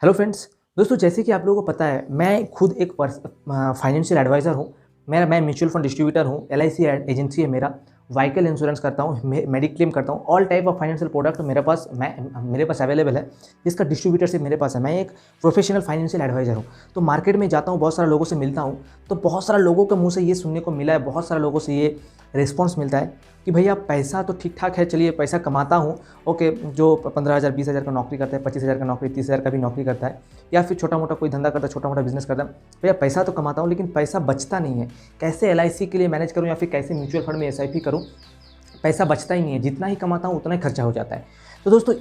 Hello friends. दोस्तों, जैसे कि आप लोगों को पता है, मैं खुद एक फाइनेंशियल एडवाइज़र हूँ। मैं म्यूचुअल फंड डिस्ट्रीब्यूटर हूँ। एलआईसी एजेंसी है मेरा। व्हीकल इंश्योरेंस करता हूँ, मेडिक्लेम करता हूँ। All type of financial product मेरे पास अवेलेबल है, जिसका डिस्ट्रीब्यूटरशिप मेरे पास है। मैं एक प्रोफेशनल फाइनेंशियल एडवाइज़र हूँ। तो मार्केट में जाता हूँ, बहुत सारे लोगों से मिलता हूँ, तो बहुत सारे लोगों के मुँह से ये सुनने को मिला है, बहुत सारे लोगों से ये रिस्पॉन्स मिलता है कि भैया पैसा तो ठीक ठाक है, चलिए पैसा कमाता हूँ। ओके, जो 15,000 20,000 का नौकरी करता है, 25,000 का नौकरी, 30,000 का भी नौकरी करता है, या फिर छोटा मोटा कोई धंधा करता है, छोटा मोटा बिजनेस करता है। भैया पैसा तो कमाता हूँ, लेकिन पैसा बचता नहीं है। कैसे एलआईसी के लिए मैनेज करूँ या फिर कैसे म्यूचुअल फंड में एसआईपी करूँ, पैसा बचता ही नहीं है। जितना ही कमाता हूँ उतना ही खर्चा हो जाता है। तो दोस्तों,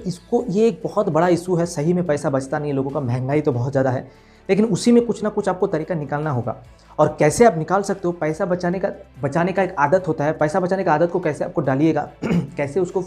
ये एक बहुत बड़ा इशू है। सही में पैसा बचता नहीं है लोगों का, महंगाई तो बहुत ज़्यादा है, लेकिन उसी में कुछ ना कुछ आपको तरीका निकालना होगा। और कैसे आप निकाल सकते हो? पैसा बचाने का एक आदत होता है। पैसा बचाने का आदत को कैसे आपको डालिएगा कैसे उसको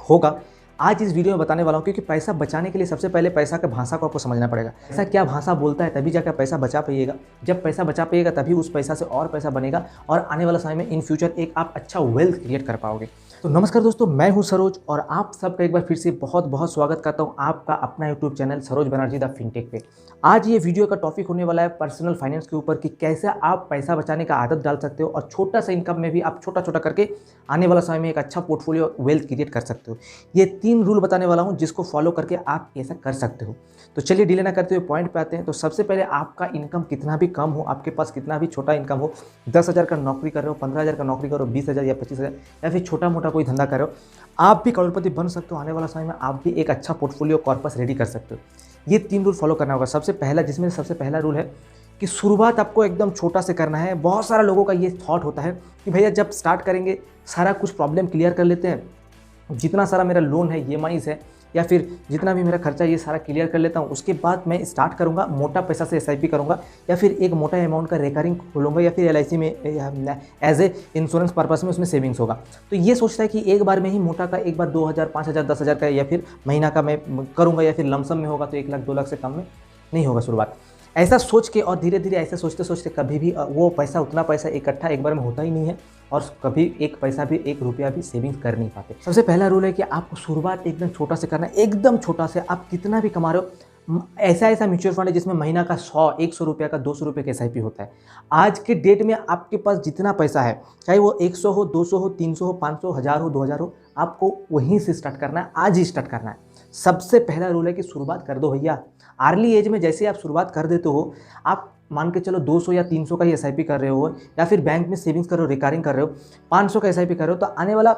होगा, आज इस वीडियो में बताने वाला हूँ। क्योंकि पैसा बचाने के लिए सबसे पहले पैसा का भाषा को आपको समझना पड़ेगा। पैसा क्या भाषा बोलता है, तभी जाकर पैसा बचा पाइएगा। जब पैसा बचा पाइएगा तभी उस पैसा से और पैसा बनेगा, और आने वाला समय में इन फ्यूचर एक आप अच्छा वेल्थ क्रिएट कर पाओगे। तो नमस्कार दोस्तों, मैं हूं सरोज, और आप सबका एक बार फिर से बहुत बहुत स्वागत करता हूं आपका अपना YouTube channel Saroj Banerjee the fintech पे। आज ये वीडियो का टॉपिक होने वाला है पर्सनल फाइनेंस के ऊपर, कि कैसे आप पैसा बचाने का आदत डाल सकते हो, और छोटा सा इनकम में भी आप छोटा छोटा करके आने वाला समय में एक अच्छा पोर्टफोलियो वेल्थ क्रिएट कर सकते हो। ये 3 रूल बताने वाला हूँ, जिसको फॉलो करके आप ऐसा कर सकते हो। तो चलिए डिले ना करते हुए पॉइंट पे आते हैं। तो सबसे पहले, आपका इनकम कितना भी कम हो, आपके पास कितना भी छोटा इनकम हो, 10,000 का नौकरी कर रहे हो, 15,000 का नौकरी करो, 20,000 या 25,000, या फिर छोटा मोटा कोई धंधा कर रहे हो, आप भी करोड़पति बन सकते हो। आने वाला समय में आप भी एक अच्छा पोर्टफोलियो कॉर्पस रेडी कर सकते हो। ये 3 रूल फॉलो करना होगा। सबसे पहला रूल है कि शुरुआत आपको एकदम छोटा से करना है। बहुत सारा लोगों का ये थॉट होता है कि भैया जब स्टार्ट करेंगे सारा कुछ प्रॉब्लम क्लियर कर लेते हैं, जितना सारा मेरा लोन है, ईएमआईज़ है, या फिर जितना भी मेरा खर्चा, ये सारा क्लियर कर लेता हूँ, उसके बाद मैं स्टार्ट करूँगा मोटा पैसा से एसआईपी करूँगा, या फिर एक मोटा अमाउंट का रिकरिंग खोलूँगा, या फिर एलआईसी में एज ए इंश्योरेंस पर्पस में उसमें सेविंग्स होगा। तो ये सोचता है कि एक बार में ही मोटा का एक बार 2,000 5,000 10,000 का या फिर महीना का मैं करूँगा, या फिर लमसम में होगा तो 1 लाख 2 लाख से कम में नहीं होगा शुरुआत। ऐसा सोच के, और धीरे धीरे ऐसे सोचते सोचते कभी भी वो पैसा, उतना पैसा इकट्ठा एक बार में होता ही नहीं है, और कभी एक पैसा भी, 1 रुपया भी सेविंग्स कर नहीं पाते। सबसे पहला रूल है कि आपको शुरुआत एकदम छोटा से करना है। एकदम छोटा से, आप कितना भी कमा रहे हो, ऐसा म्यूचुअल फंड है जिसमें महीना का 100 रुपये का 200 रुपये का एसआईपी होता है। आज के डेट में आपके पास जितना पैसा है, चाहे वो 100 हो, 200 हो, 300 हो, 500, 1000 हो, 2000 हो, आपको वहीं से स्टार्ट करना है। आज ही स्टार्ट करना है। सबसे पहला रूल है कि शुरुआत कर दो भैया। अर्ली एज में जैसे आप शुरुआत कर देते हो, आप मान के चलो 200 या 300 का ही एसआईपी कर रहे हो, या फिर बैंक में सेविंग्स कर रहे हो, रिकरिंग कर रहे हो, 500 का एसआईपी कर रहे हो, तो आने वाला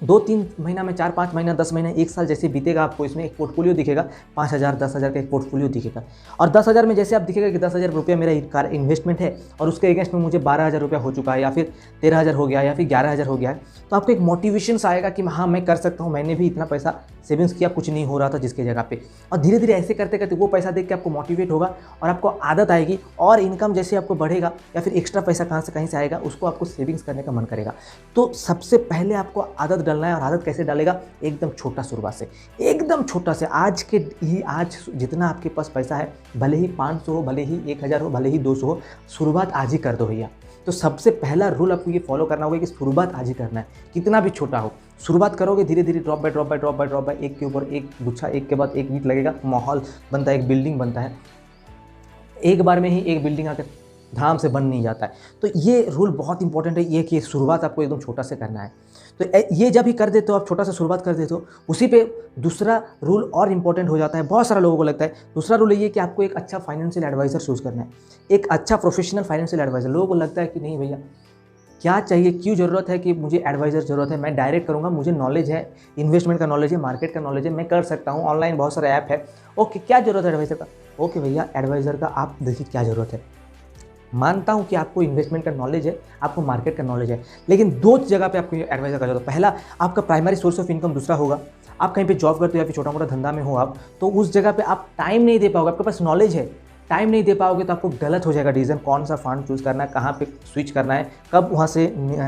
2-3 महीना में, 4-5 महीना, 10 महीना, 1 साल जैसे बीतेगा, आपको इसमें एक पोर्टफोलियो दिखेगा। 5,000 10,000 का एक पोर्टफोलियो दिखेगा। और 10,000 में जैसे आप दिखेगा कि 10,000 रुपये मेरा इन्वेस्टमेंट है, और उसके अगेंस्ट में मुझे 12,000 रुपया हो चुका है, या फिर 13,000 हो गया, या फिर 11,000 हो गया है, तो आपको एक मोटिवेशन आएगा कि हाँ, मैं कर सकता हूँ, मैंने भी इतना पैसा सेविंग्स किया, कुछ नहीं हो रहा था जिसके जगह पे। और धीरे धीरे ऐसे करते करते वो पैसा देख के आपको मोटिवेट होगा, और आपको आदत आएगी, और इनकम जैसे आपको बढ़ेगा, या फिर एक्स्ट्रा पैसा कहीं से आएगा, उसको आपको सेविंग्स करने का मन करेगा। तो सबसे पहले आपको आदत डालना है। और आदत कैसे डालेगा? एकदम छोटा शुरुआत से, एकदम छोटा से। आज जितना आपके पास पैसा है, भले ही 500 हो, भले ही 1,000 हो, भले ही 200 हो, शुरुआत आज ही कर दो भैया। तो सबसे पहला रूल आपको ये फॉलो करना होगा कि शुरुआत आज ही करना है, कितना भी छोटा हो। शुरुआत करोगे, धीरे धीरे ड्रॉप बाय एक के ऊपर एक गुच्छा, एक के बाद एक ईंट लगेगा, माहौल बनता है, एक बिल्डिंग बनता है। एक बार में ही एक बिल्डिंग आकर धाम से बन नहीं जाता है। तो ये रूल बहुत इंपॉर्टेंट है, ये कि शुरुआत आपको एकदम छोटा से करना है। तो ये जब ही कर देते हो, आप छोटा सा शुरुआत कर देते हो, उसी पे दूसरा रूल और इंपॉर्टेंट हो जाता है। बहुत सारा लोगों को लगता है दूसरा रूल ये कि आपको एक अच्छा फाइनेंशियल एडवाइज़र चूज़ करना है, एक अच्छा प्रोफेशनल फाइनेंशियल एडवाइज़र। लोगों को लगता है कि नहीं भैया, क्या चाहिए, क्यों ज़रूरत है कि मुझे एडवाइज़र ज़रूरत है, मैं डायरेक्ट करूँगा, मुझे नॉलेज है, इन्वेस्टमेंट का नॉलेज है, मार्केट का नॉलेज है, मैं कर सकता हूँ, ऑनलाइन बहुत सारे ऐप है। ओके, क्या ज़रूरत है एडवाइज़र का? ओके भैया, एडवाइज़र का आप देखिए क्या ज़रूरत है। मानता हूं कि आपको इन्वेस्टमेंट का नॉलेज है, आपको मार्केट का नॉलेज है, लेकिन 2 जगह पे आपको एडवाइजर का जरूरत है। पहला, आपका प्राइमरी सोर्स ऑफ इनकम दूसरा होगा। आप कहीं पे जॉब करते हो या फिर छोटा मोटा धंधा में हो आप, तो उस जगह पे आप टाइम नहीं दे पाओगे। आपके पास नॉलेज है, टाइम नहीं दे पाओगे तो आपको गलत हो जाएगा डिसीजन। कौन सा फंड चूज़ करना है, कहाँ पे स्विच करना है, कब वहाँ से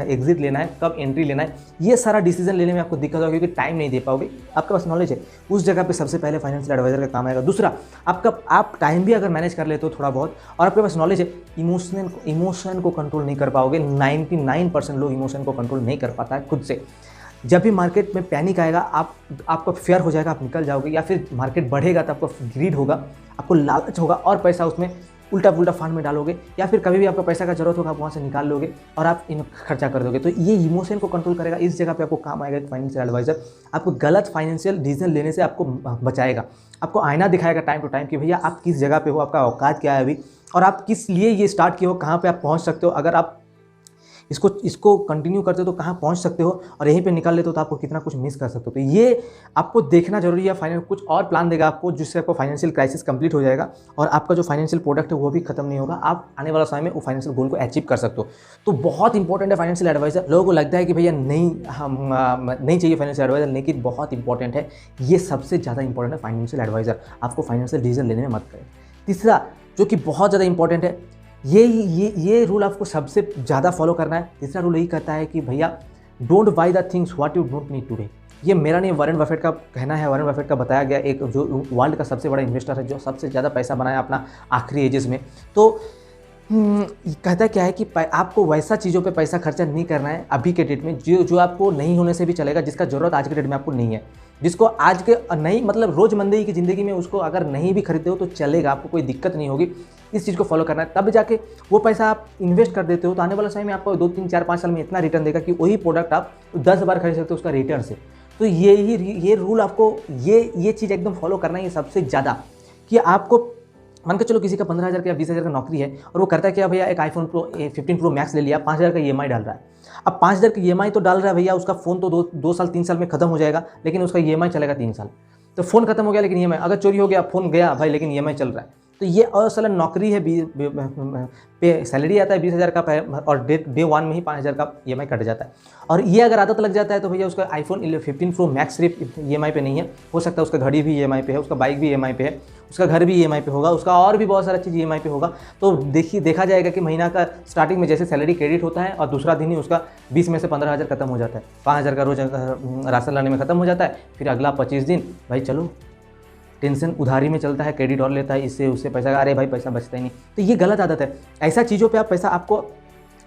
एग्जिट लेना है, कब एंट्री लेना है, ये सारा डिसीजन लेने में आपको दिक्कत होगी, क्योंकि टाइम नहीं दे पाओगे। आपके पास नॉलेज है, उस जगह पे सबसे पहले फाइनेंशियल एडवाइजर का काम आएगा। दूसरा, आप टाइम भी अगर मैनेज कर लेते हो थोड़ा बहुत, और आपके पास नॉलेज है, इमोशन को कंट्रोल नहीं कर पाओगे। 99% लोग इमोशन को कंट्रोल नहीं कर पाता है खुद से। जब भी मार्केट में पैनिक आएगा, आपका फेयर हो जाएगा, आप निकल जाओगे, या फिर मार्केट बढ़ेगा तो आपको ग्रीड होगा, आपको लालच होगा और पैसा उसमें उल्टा पुल्टा फंड में डालोगे, या फिर कभी भी आपको पैसा का जरूरत होगा आप वहाँ से निकाल लोगे और आप इन खर्चा कर दोगे। तो ये इमोशन को कंट्रोल करेगा। इस जगह पे आपको काम आएगा एक फाइनेंशियल एडवाइजर। आपको गलत फाइनेंशियल डिसीजन लेने से आपको बचाएगा, आपको आईना दिखाएगा टाइम टू टाइम कि भैया आप किस जगह पे हो, आपका औकात क्या है अभी, और आप किस लिए ये स्टार्ट किए हो, कहाँ पे आप पहुँच सकते हो। अगर आप इसको कंटिन्यू करते हो तो कहाँ पहुँच सकते हो, और यहीं पे निकाल लेते हो तो आपको कितना कुछ मिस कर सकते हो। तो ये आपको देखना जरूरी है। फाइनेंस कुछ और प्लान देगा आपको, जिससे आपको फाइनेंशियल क्राइसिस कंप्लीट हो जाएगा और आपका जो फाइनेंशियल प्रोडक्ट है वो भी खत्म नहीं होगा। आप आने वाला समय में वो फाइनेंशियल गोल को अचीव कर सकते हो। तो बहुत इंपॉर्टेंट है फाइनेंशियल एडवाइजर। लोगों को लगता है कि भैया नहीं चाहिए फाइनेंशियल एडवाइजर, लेकिन बहुत इंपॉर्टेंट है। ये सबसे ज़्यादा इंपॉर्टेंट है फाइनेंशियल एडवाइजर। आपको फाइनेंशियल डिसीजन लेने में मत करें। तीसरा जो कि बहुत ज़्यादा इंपॉर्टेंट है, ये रूल आपको सबसे ज़्यादा फॉलो करना है। तीसरा रूल यही कहता है कि भैया don't by the things what you don't need today. ये मेरा नहीं, वॉरेन बफेट का कहना है। वॉरेन बफेट का बताया गया, एक जो वर्ल्ड का सबसे बड़ा इन्वेस्टर है, जो सबसे ज़्यादा पैसा बनाया अपना आखिरी एजेस में। तो कहता क्या है कि आपको वैसा चीज़ों पे पैसा खर्चा नहीं करना है अभी के डेट में जो आपको नहीं होने से भी चलेगा, जिसका ज़रूरत आज के डेट में आपको नहीं है, जिसको आज के नहीं मतलब रोज़मर्रा की ज़िंदगी में उसको अगर नहीं भी खरीदते हो तो चलेगा, आपको कोई दिक्कत नहीं होगी। इस चीज़ को फॉलो करना है, तब जाके वो पैसा आप इन्वेस्ट कर देते हो तो आने वाला समय में आपको 2, 3, 4, 5 साल में इतना रिटर्न देगा कि वही प्रोडक्ट आप 10 बार खरीद सकते हो उसका रिटर्न से। तो ये रूल आपको ये चीज़ एकदम फॉलो करना है, ये सबसे ज़्यादा। कि आपको मान के चलो किसी का 15,000 का या 20,000 का नौकरी है और वो करता है क्या, भैया एक आईफोन 15 प्रो मैक्स ले लिया, 5,000 का EMI डाल रहा है। अब 5,000 का EMI तो डाल रहा है भैया, उसका फ़ोन तो 2 साल 3 साल में खत्म हो जाएगा, लेकिन उसका EMI चलेगा 3 साल। तो फ़ोन खत्म हो गया लेकिन EMI, अगर चोरी हो गया फ़ोन गया भाई, लेकिन EMI चल रहा है। तो ये असलन नौकरी है, पे सैलरी आता है 20,000 का और डे 1 में ही 5,000 का EMI कट जाता है। और ये अगर आदत लग जाता है तो भैया उसका आईफोन 15 प्रो मैक्स सिर्फ EMI पे नहीं है, हो सकता है उसका घड़ी भी EMI पे है, उसका बाइक भी EMI पे है, उसका घर भी EMI पे होगा, उसका और भी बहुत सारा चीज़ EMI पे होगा। तो देखा जाएगा कि महीना का स्टार्टिंग में जैसे सैलरी क्रेडिट होता है और दूसरा दिन ही उसका 20 में से 15,000 खत्म हो जाता है, 5,000 का रोज राशन लाने में खत्म हो जाता है। फिर अगला 25 दिन भाई चलो टेंशन उधारी में चलता है, क्रेडिट और लेता है, इससे उससे पैसा, अरे भाई पैसा बचता ही नहीं। तो ये गलत आदत है। ऐसा चीज़ों पे आप पैसा, आपको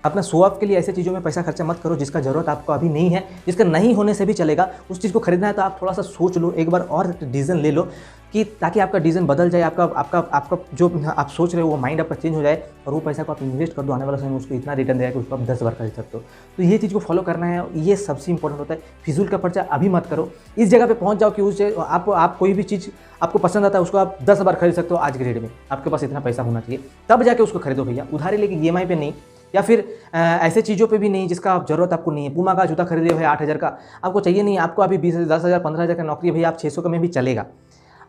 अपना शो ऑफ के लिए ऐसे चीज़ों में पैसा खर्चा मत करो जिसका ज़रूरत आपको अभी नहीं है, जिसका नहीं होने से भी चलेगा। उस चीज़ को खरीदना है तो आप थोड़ा सा सोच लो, एक बार और डिसीजन ले लो, कि ताकि आपका डिसीजन बदल जाए, आपका जो आप सोच रहे हो वो माइंड आपका चेंज हो जाए और वो पैसा को आप इन्वेस्ट कर दो। आने वाला समय में उसको इतना रिटर्न देगा कि उसको आप 10 बार खरीद सकते हो। तो ये चीज़ को फॉलो करना है, ये सबसे इंपॉर्टेंट होता है। फिजूल का खर्चा अभी मत करो, इस जगह पे पहुंच जाओ कि उससे आप कोई भी चीज़ आपको पसंद आता है उसको आप 10 बार खरीद सकते हो। आज के डेट में आपके पास इतना पैसा होना चाहिए, तब जाके उसको खरीदो भैया। उधारी लेके EMI पे नहीं, या फिर ऐसे चीज़ों पे भी नहीं जिसका आप ज़रूरत आपको नहीं है। पूमा का जूता खरीदे भाई 8,000 का, आपको चाहिए नहीं, आपको अभी 20,000, 10,000, 15,000 का नौकरी है भैया, आप 600 का में भी चलेगा।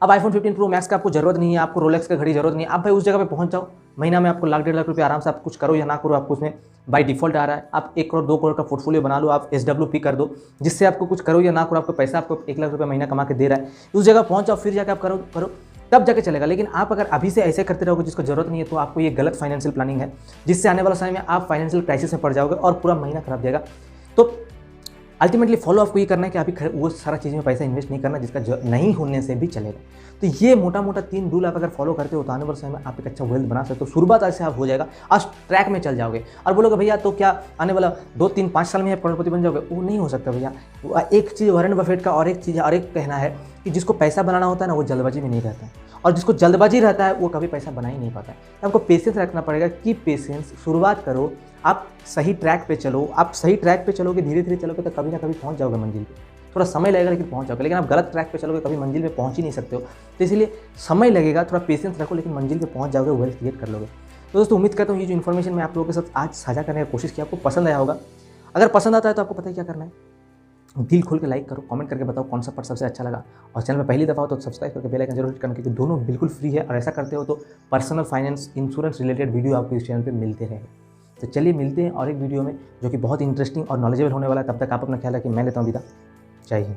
अब आईफोन 15 प्रो मैक्स का आपको जरूरत नहीं है, आपको रोलेक्स का घड़ी जरूरत नहीं है, आप भाई उस जगह पे पहुंच जाओ। महीना में आपको 1,00,000, 1.5 लाख रुपये आराम से, आप कुछ करो या ना करो, आपको उसमें बाय डिफॉल्ट आ रहा है। आप 1 करोड़ 2 करोड़ का पोर्टफोलियो बना लो, आप SWP कर दो, जिससे आपको कुछ करो या ना करो आपको पैसा आपको 1 लाख रुपये महीना कमा के दे रहा है। उस जगह पहुँच जाओ, फिर जाकर आप करो तब जाके चलेगा। लेकिन आप अगर अभी से ऐसे करते रहोगे जिसको जरूरत नहीं है, तो आपको ये गलत फाइनेंशियल प्लानिंग है, जिससे आने वाला समय में आप फाइनेंशियल क्राइसिस में पड़ जाओगे और पूरा महीना खराब जाएगा। तो अल्टीमेटली फॉलो आपको ये करना है कि अभी वो सारा चीज़ में पैसा इन्वेस्ट नहीं करना जिसका नहीं होने से भी चलेगा। तो ये मोटा 3 रूल आप अगर फॉलो करते हो तो आने वाले समय में आप एक अच्छा वेल्थ बना सकते हो। शुरुआत ऐसे आप हो जाएगा, आज ट्रैक में चल जाओगे और बोलोगे भैया तो क्या आने वाला 2, 3, 5 साल में आप करोड़पति बन जाओगे? वो नहीं हो सकता भैया। एक चीज़ वॉरेन बफेट का और एक कहना है कि जिसको पैसा बनाना होता है ना, वो जल्दबाजी में नहीं रहता है, और जिसको जल्दबाजी रहता है वो कभी पैसा बना ही नहीं पाता है। तो आपको पेशेंस रखना पड़ेगा कि पेशेंस, शुरुआत करो, आप सही ट्रैक पे चलो। आप सही ट्रैक पे चलोगे, धीरे धीरे चलोगे तो कभी ना कभी पहुंच जाओगे मंजिल पे। थोड़ा समय लगेगा लेकिन पहुंच जाओगे। लेकिन आप गलत ट्रैक पे चलोगे कभी मंजिल पे पहुंच ही नहीं सकते हो। तो इसलिए समय लगेगा, थोड़ा पेशेंस रखो, लेकिन मंजिल पे पहुंच जाओगे, वेल्थ क्रिएट कर लोगे। तो दोस्तों उम्मीद करता हूँ ये जो इन्फॉर्मेशन मैं आप लोगों के साथ आज साझा करने की कोशिश की आपको पसंद आया होगा। अगर पसंद आता है तो आपको पता है क्या करना है, दिल खोल के लाइक करो, कमेंट करके बताओ कौन सा पार्ट सबसे अच्छा लगा, और चैनल में पहली दफ़ा हो तो सब्सक्राइब करके बेल आइकन जरूर हिट करना, क्योंकि दोनों बिल्कुल फ्री है। और ऐसा करते हो तो personal finance, insurance related video आपको इस चैनल पे मिलते रहेंगे। तो चलिए मिलते हैं और एक वीडियो में जो कि बहुत इंटरेस्टिंग और नॉलेजेबल होने वाला है। तब तक आप अपना ख्याल रखिए। मैं लेता हूँ विदा। जय हिंद।